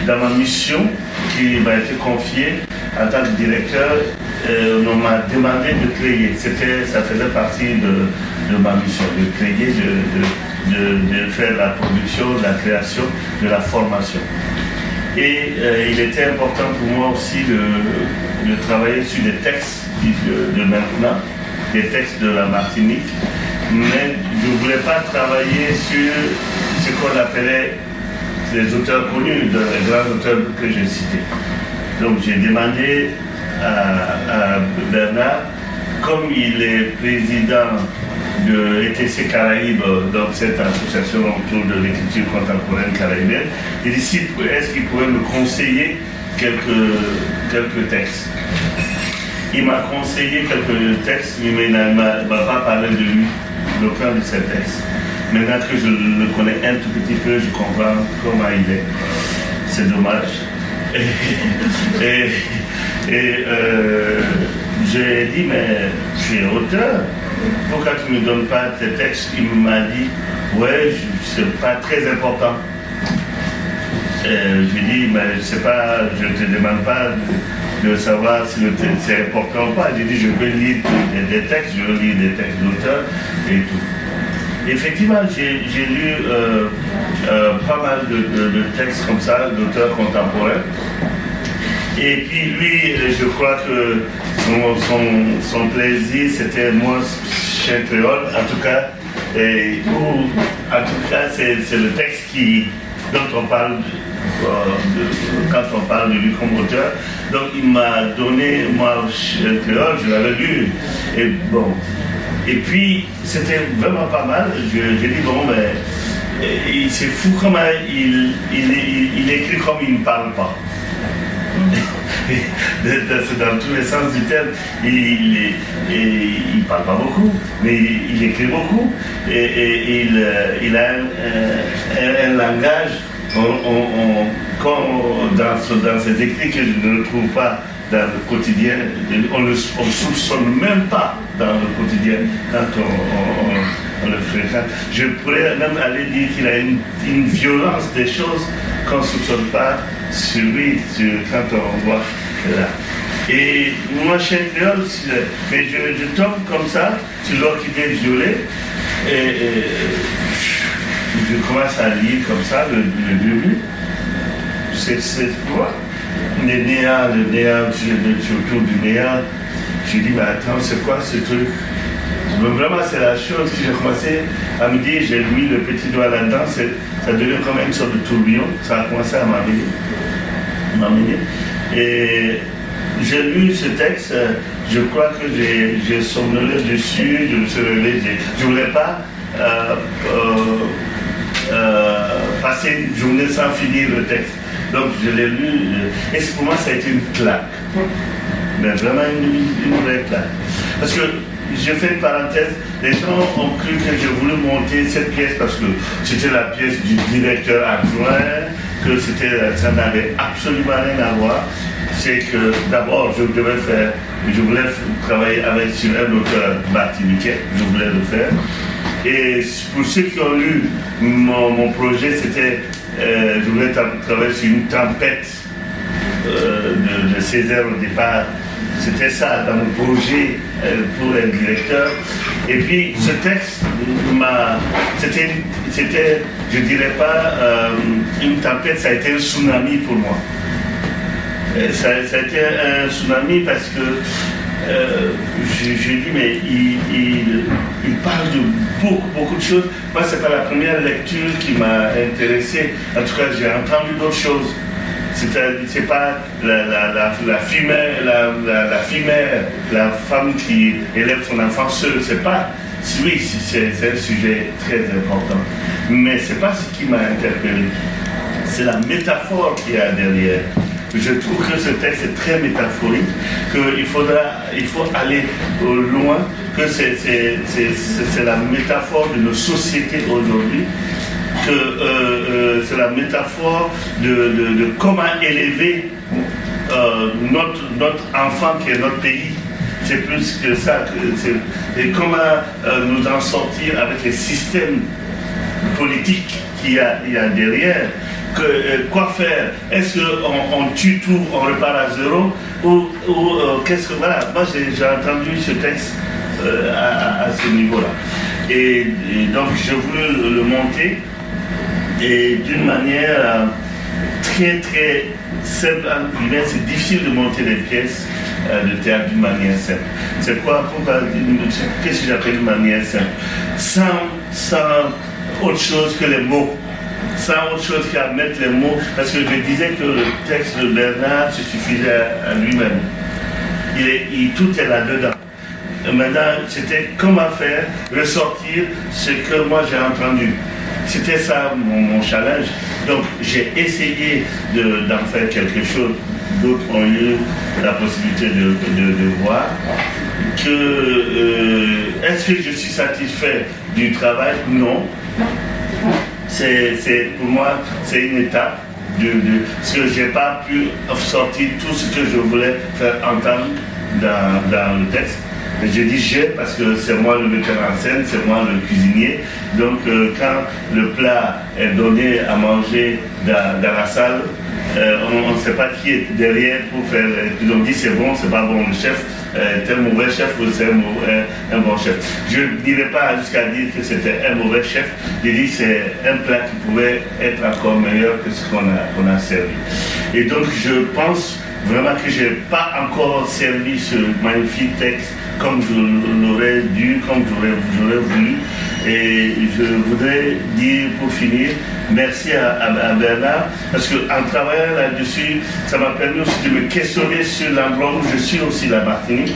dans ma mission qui m'a été confiée en tant que directeur, on m'a demandé de créer. Ça faisait partie de ma mission, de créer, de faire la production, la création, de la formation. Et il était important pour moi aussi de travailler sur des textes de maintenant, des textes de la Martinique, mais je ne voulais pas travailler sur ce qu'on appelait les auteurs connus, les grands auteurs que j'ai cités. Donc j'ai demandé à Bernard, comme il est président de ETC Caraïbes, donc cette association autour de l'écriture contemporaine caraïbienne, j'ai dit est-ce qu'il pourrait me conseiller quelques textes. Il m'a conseillé quelques textes, mais il ne m'a pas parlé de lui, l'auteur de ces textes. Maintenant que je le connais un tout petit peu, je comprends comment il est. C'est dommage. J'ai dit, mais tu es auteur, pourquoi tu ne me donnes pas tes textes? Il m'a dit, ouais, c'est pas très important. J'ai dit, mais je ne te demande pas de savoir si c'est important ou pas. J'ai dit, je veux lire des textes, je veux lire des textes d'auteurs et tout. Effectivement, j'ai lu pas mal de textes comme ça, d'auteurs contemporains. Et puis lui, je crois que son plaisir, c'était moi, chien créole, en tout cas, c'est le texte dont on parle quand on parle de lui comme auteur. Donc il m'a donné, moi, chien créole, je l'avais lu. Et bon. Et puis, c'était vraiment pas mal. J'ai dit, bon, mais c'est fou comment il écrit comme il ne parle pas. Dans tous les sens du terme, il parle pas beaucoup, mais il écrit beaucoup. Et il a un langage dans ses écrits que je ne retrouve pas dans le quotidien. On ne soupçonne même pas dans le quotidien quand on le fréquente. Je pourrais même aller dire qu'il a une violence des choses qu'on ne soupçonne pas sur lui quand on voit là. Et moi, chien créole, mais je tombe comme ça sur l'orchidée violée et je commence à lire comme ça le début. C'est quoi? Le néant, autour du néant. Je dis, mais attends, c'est quoi ce truc? Vraiment, c'est la chose que j'ai commencé à me dire, j'ai mis le petit doigt là-dedans, ça devient comme une sorte de tourbillon, ça a commencé à m'amener. Et j'ai lu ce texte, je crois que j'ai somnolé dessus, je me suis réveillé, je ne voulais pas passer une journée sans finir le texte. Donc je l'ai lu, et pour moi ça a été une claque. Mais vraiment une vraie claque. Parce que, je fais une parenthèse, les gens ont cru que j'ai voulu monter cette pièce parce que c'était la pièce du directeur adjoint, que ça n'avait absolument rien à voir. C'est que d'abord je voulais travailler sur un auteur martiniquais, je voulais le faire. Et pour ceux qui ont lu mon projet, c'était, je voulais travailler sur une tempête de Césaire au départ. C'était ça dans mon projet pour un directeur. Et puis ce texte, c'était, je dirais pas une tempête, ça a été un tsunami pour moi. Ça a été un tsunami parce que j'ai dit, mais il parle de beaucoup de choses. Moi, c'est pas la première lecture qui m'a intéressé. En tout cas, j'ai entendu d'autres choses. C'est pas la femelle, la femme qui élève son enfant seule, c'est pas. Oui, c'est un sujet très important. Mais c'est pas ce qui m'a interpellé. C'est la métaphore qu'il y a derrière. Je trouve que ce texte est très métaphorique, qu'il faut aller loin, que c'est la métaphore de nos sociétés aujourd'hui, que c'est la métaphore de comment élever notre enfant qui est notre pays. C'est plus que ça, et comment nous en sortir avec les systèmes politique qu'il y a derrière. Quoi faire? Est-ce qu'on tue tout, on repart à zéro? Ou qu'est-ce que... Voilà, moi j'ai entendu ce texte à ce niveau-là. Et donc je voulais le monter et d'une manière très très simple. C'est difficile de monter des pièces de théâtre d'une manière simple. C'est quoi? Qu'est-ce que j'appelle d'une manière simple? Sans autre chose que les mots. Sans autre chose qu'à mettre les mots. Parce que je disais que le texte de Bernard se suffisait à lui-même. Tout est là-dedans. Maintenant, c'était comment faire ressortir ce que moi j'ai entendu. C'était ça mon challenge. Donc j'ai essayé d'en faire quelque chose. D'autres ont eu la possibilité de voir. Est-ce que je suis satisfait du travail? Non. Pour moi, c'est une étape parce que je n'ai pas pu sortir tout ce que je voulais faire entendre dans le texte. Je dis parce que c'est moi le metteur en scène, c'est moi le cuisinier. Donc quand le plat est donné à manger dans la salle, on ne sait pas qui est derrière pour faire. Ils ont dit c'est bon, c'est pas bon, le chef est un mauvais chef ou c'est un bon chef. Je n'irai pas jusqu'à dire que c'était un mauvais chef, je dis c'est un plat qui pouvait être encore meilleur que ce qu'on a servi. Et donc je pense vraiment que je n'ai pas encore servi ce magnifique texte comme je l'aurais dû, comme j'aurais voulu. Et je voudrais dire pour finir, merci à Bernard, parce qu'en travaillant là-dessus, ça m'a permis aussi de me questionner sur l'endroit où je suis aussi, la Martinique.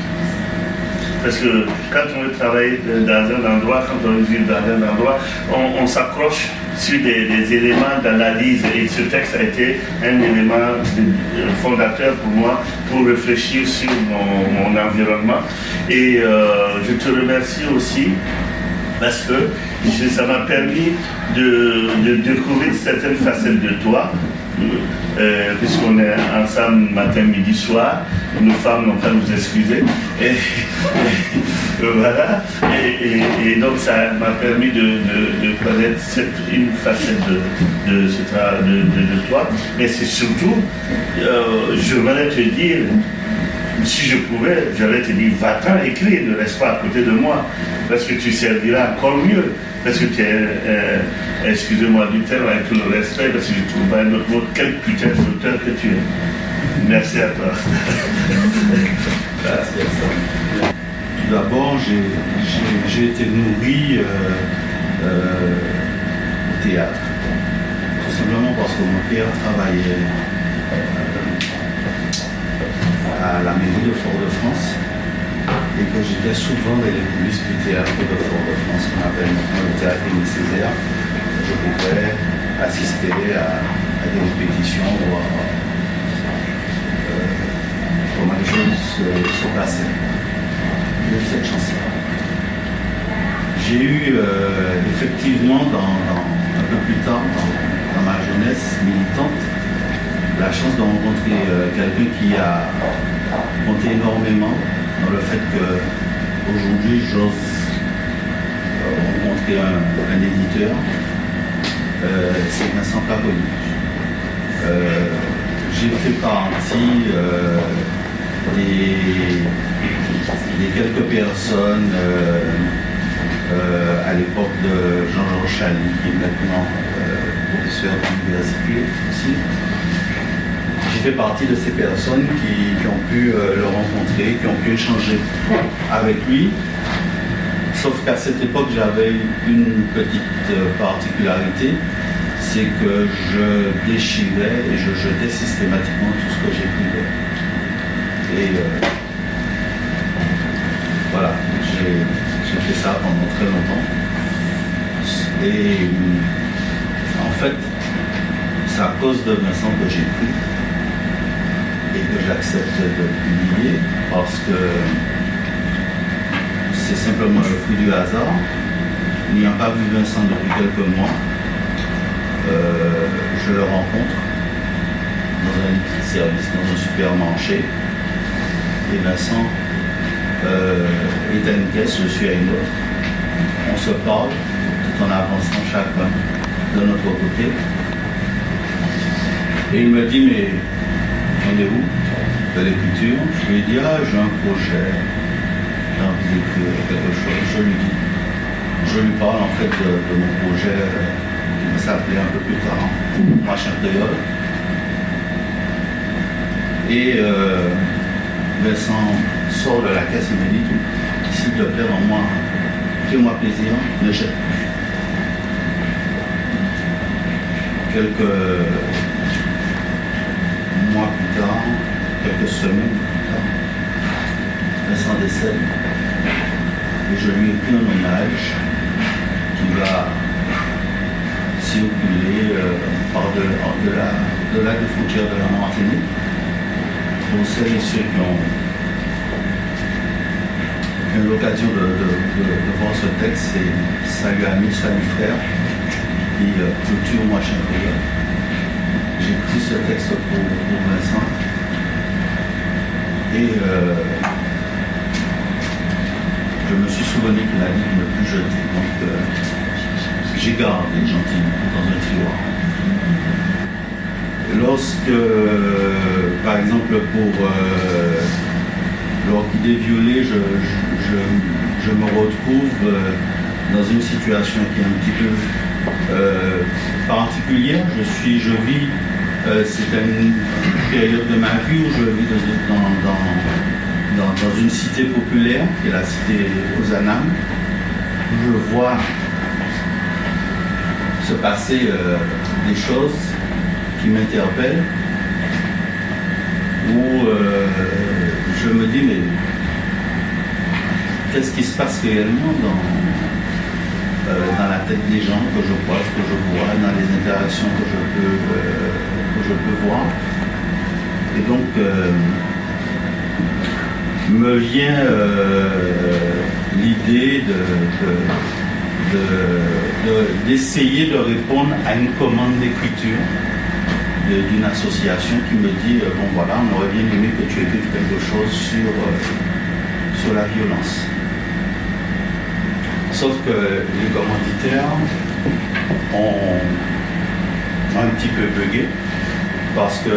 Parce que quand on veut travailler dans un endroit, quand on veut vivre dans un endroit, on s'accroche sur des éléments d'analyse. Et ce texte a été un élément fondateur pour moi pour réfléchir sur mon environnement. Et je te remercie aussi parce que ça m'a permis de découvrir certaines facettes de toi. Puisqu'on est ensemble matin, midi, soir, nos femmes n'ont pas à nous excuser. Et voilà. Et donc ça m'a permis de connaître une facette de toi. Mais c'est surtout, je voulais te dire, si je pouvais, j'allais te dire, va-t'en écrire, ne reste pas à côté de moi, parce que tu serviras encore mieux. Parce que tu es, excusez-moi du terme, avec tout le respect, parce que je ne trouve pas un autre mot, quel putain d'auteur que tu es. Merci à toi. Merci à toi. Tout d'abord, j'ai été nourri au théâtre. Tout simplement parce que mon père travaillait à la mairie de Fort-de-France. Et que j'étais souvent dans les coulisses du théâtre de Fort-de-France, qu'on appelle maintenant le théâtre Émile Césaire. Je pouvais assister à des répétitions, voir comment les choses se passaient. De cette chanson. J'ai eu effectivement, un peu plus tard, dans ma jeunesse militante, la chance de rencontrer quelqu'un qui a compté énormément dans le fait qu'aujourd'hui j'ose rencontrer un éditeur, c'est Vincent Caroni. J'ai fait partie des quelques personnes à l'époque de Jean-Jean Chali, qui est maintenant professeur d'université aussi. J'ai fait partie de ces personnes qui ont pu le rencontrer, qui ont pu échanger avec lui. Sauf qu'à cette époque, j'avais une petite particularité, c'est que je déchirais et je jetais systématiquement tout ce que j'écrivais. Et voilà, j'ai fait ça pendant très longtemps. Et en fait, c'est à cause de Vincent que j'ai pris et que j'accepte de publier, parce que c'est simplement le fruit du hasard. N'ayant pas vu Vincent depuis quelques mois, je le rencontre dans un service, dans un supermarché, et Vincent est à une caisse, je suis à une autre. On se parle, tout tout en avançant chacun de notre côté. Et il me dit, mais on est où de l'écriture? Je lui dis, ah, j'ai un projet, j'ai envie d'écrire quelque chose. Je lui parle en fait de mon projet qui va s'appeler un peu plus tard Machin Créole. Et Vincent sort de la caisse et me dit, s'il te plaît, moi, fais-moi plaisir, ne jette plus. Quelques mois plus tard, quelques semaines plus tard, Vincent décède. Et je lui écris un hommage qui va circuler par-delà des frontières de la Martinique. Pour celles et ceux qui ont eu l'occasion de voir ce texte, c'est Salut amis, salut frères, qui clôture Machin Créole. J'ai écrit ce texte pour Vincent. Et je me suis souvenu qu'il a dit de ne plus jeter. Donc j'ai gardé gentiment dans un tiroir. Lorsque, par exemple, pour l'orchidée violet, je me retrouve dans une situation qui est un petit peu particulière. Je vis, c'est une période de ma vie où je vis dans une cité populaire, qui est la cité aux Anames. Je vois se passer des choses qui m'interpellent, où je me dis, mais qu'est-ce qui se passe réellement dans la tête des gens que je vois, dans les interactions que je peux voir. Et donc, me vient l'idée d'essayer de répondre à une commande d'écriture d'une association qui me dit bon voilà, on aurait bien aimé que tu écrives quelque chose sur la violence. Sauf que les commanditaires ont un petit peu bugué parce que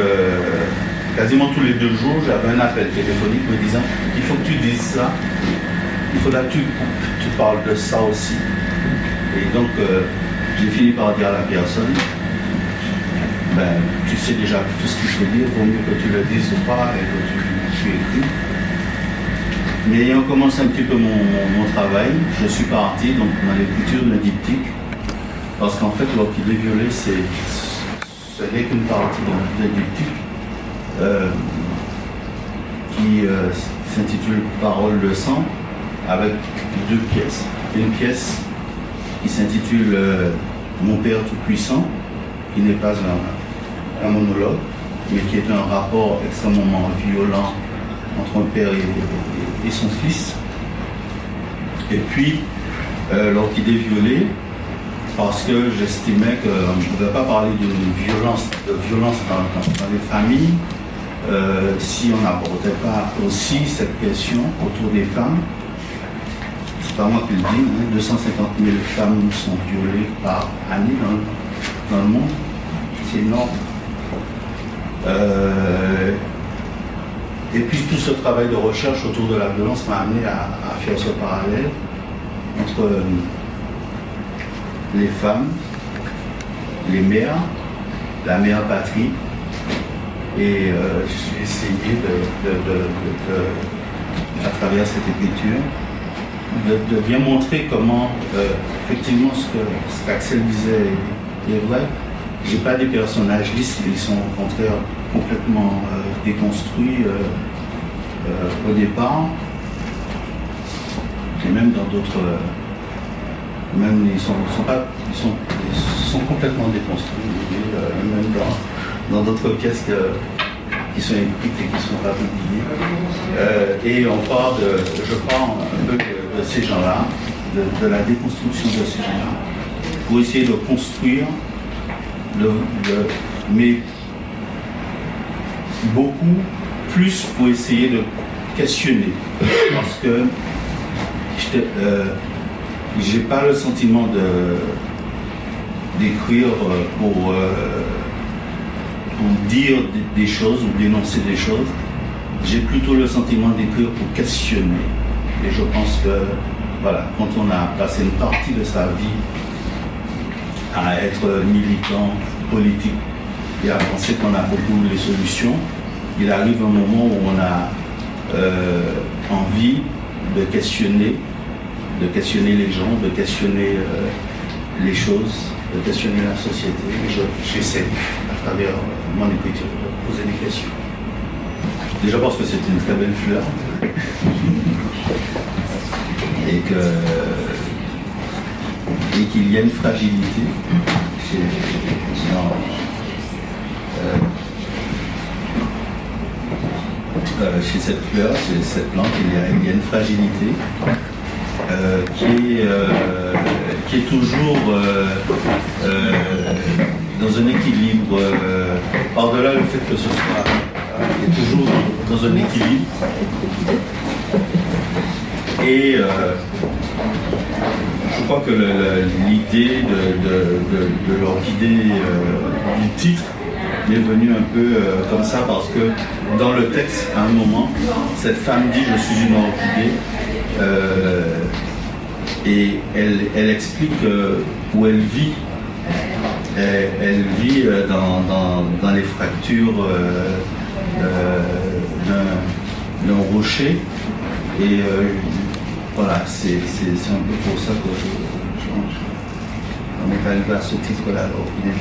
quasiment tous les 2 jours, j'avais un appel téléphonique me disant il faut que tu dises ça, il faudra que tu parles de ça aussi. Et donc j'ai fini par dire à la personne, ben, tu sais déjà tout ce qu'il faut dire, vaut mieux que tu le dises ou pas et que tu écris. Mais ayant commencé un petit peu mon travail, je suis parti donc dans l'écriture d'un diptyque, parce qu'en fait l'orchidée violet ce n'est qu'une partie d'un diptyque qui s'intitule Parole de sang, avec 2 pièces. Une pièce qui s'intitule Mon Père Tout-Puissant, qui n'est pas un monologue, mais qui est un rapport extrêmement violent entre un père et son fils. Et puis, l'orchidée violet, parce que j'estimais qu'on ne pouvait pas parler de violence dans les familles si on n'abordait pas aussi cette question autour des femmes. C'est pas moi qui le dis, 250 000 femmes sont violées par année dans le monde. C'est énorme. Et puis tout ce travail de recherche autour de la violence m'a amené à faire ce parallèle entre les femmes, les mères, la mère patrie, et j'ai essayé à travers cette écriture de bien montrer comment effectivement ce qu'Axel disait est vrai. J'ai pas des personnages lisses, ils sont au contraire complètement déconstruits au départ, et même dans d'autres, même ils sont complètement déconstruits, même dans d'autres pièces qui sont écrites et qui ne sont pas publiées. Et on part je parle un peu de ces gens-là, de la déconstruction de ces gens-là, pour essayer de construire mais beaucoup plus pour essayer de questionner, parce que j'ai pas le sentiment d'écrire pour dire des choses ou dénoncer des choses. J'ai plutôt le sentiment d'écrire pour questionner. Et je pense que voilà, quand on a passé une partie de sa vie à être militant politique et à penser qu'on a beaucoup les solutions, il arrive un moment où on a envie de questionner les gens, de questionner les choses, de questionner la société. J'essaie, à travers mon écriture, de poser des questions. Déjà parce que c'est une très belle fleur. Et qu'il y a une fragilité chez cette fleur, chez cette plante, il y a une fragilité qui est toujours dans un équilibre, par-delà le fait que ce soit, qui est toujours dans un équilibre. Et je crois que l'idée de l'orchidée du titre m'est venue un peu comme ça, parce que dans le texte, à un moment, cette femme dit « je suis une orchidée ». Et elle explique où elle vit. Elle vit dans les fractures d'un rocher. Et voilà, c'est un peu pour ça que j'en ai arrivé à ce titre-là, l'orchidée.